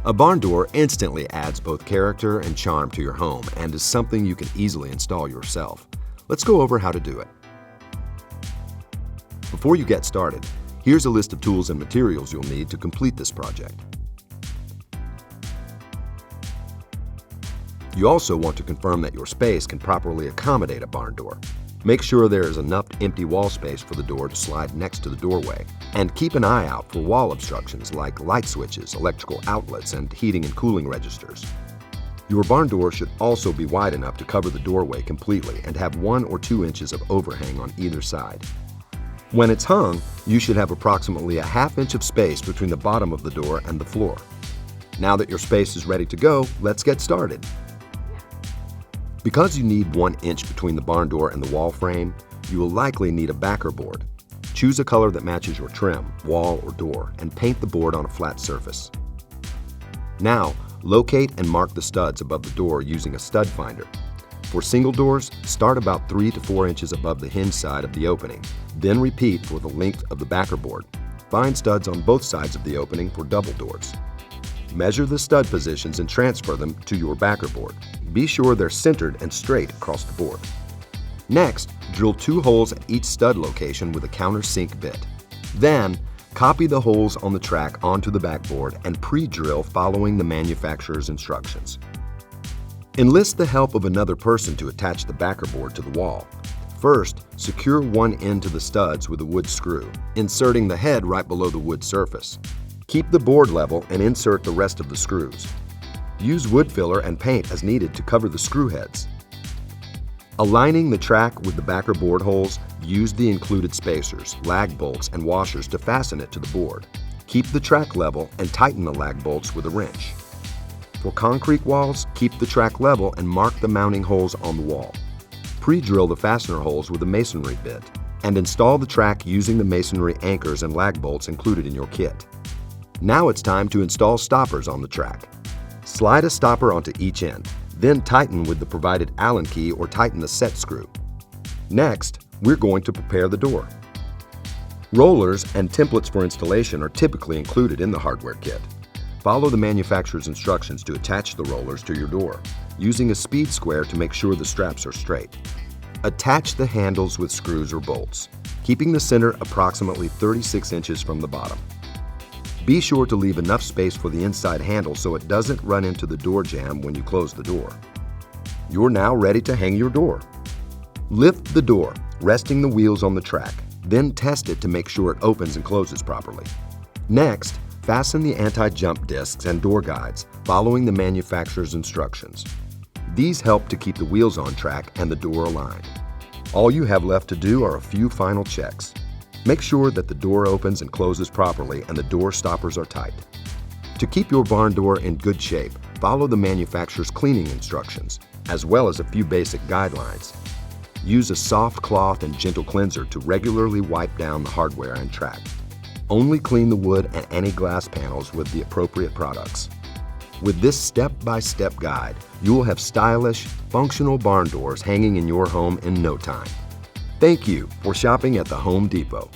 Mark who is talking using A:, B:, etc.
A: A barn door instantly adds both character and charm to your home and is something you can easily install yourself. Let's go over how to do it. Before you get started, here's a list of tools and materials you'll need to complete this project. You also want to confirm that your space can properly accommodate a barn door. Make sure there is enough empty wall space for the door to slide next to the doorway, and keep an eye out for wall obstructions like light switches, electrical outlets, and heating and cooling registers. Your barn door should also be wide enough to cover the doorway completely and have 1 or 2 inches of overhang on either side. When it's hung, you should have approximately a ½ inch of space between the bottom of the door and the floor. Now that your space is ready to go, let's get started. Because you need 1 inch between the barn door and the wall frame, you will likely need a backer board. Choose a color that matches your trim, wall, or door, and paint the board on a flat surface. Now, locate and mark the studs above the door using a stud finder. For single doors, start about 3 to 4 inches above the hinge side of the opening, then repeat for the length of the backer board. Find studs on both sides of the opening for double doors. Measure the stud positions and transfer them to your backer board. Be sure they're centered and straight across the board. Next, drill 2 holes at each stud location with a countersink bit. Then, copy the holes on the track onto the backboard and pre-drill following the manufacturer's instructions. Enlist the help of another person to attach the backer board to the wall. First, secure one end to the studs with a wood screw, inserting the head right below the wood surface. Keep the board level and insert the rest of the screws. Use wood filler and paint as needed to cover the screw heads. Aligning the track with the backer board holes, use the included spacers, lag bolts, and washers to fasten it to the board. Keep the track level and tighten the lag bolts with a wrench. For concrete walls, keep the track level and mark the mounting holes on the wall. Pre-drill the fastener holes with a masonry bit and install the track using the masonry anchors and lag bolts included in your kit. Now it's time to install stoppers on the track. Slide a stopper onto each end, then tighten with the provided Allen key or tighten the set screw. Next, we're going to prepare the door. Rollers and templates for installation are typically included in the hardware kit. Follow the manufacturer's instructions to attach the rollers to your door, using a speed square to make sure the straps are straight. Attach the handles with screws or bolts, keeping the center approximately 36 inches from the bottom. Be sure to leave enough space for the inside handle so it doesn't run into the door jamb when you close the door. You're now ready to hang your door. Lift the door, resting the wheels on the track, then test it to make sure it opens and closes properly. Next, fasten the anti-jump discs and door guides, following the manufacturer's instructions. These help to keep the wheels on track and the door aligned. All you have left to do are a few final checks. Make sure that the door opens and closes properly and the door stoppers are tight. To keep your barn door in good shape, follow the manufacturer's cleaning instructions, as well as a few basic guidelines. Use a soft cloth and gentle cleanser to regularly wipe down the hardware and track. Only clean the wood and any glass panels with the appropriate products. With this step-by-step guide, you will have stylish, functional barn doors hanging in your home in no time. Thank you for shopping at the Home Depot.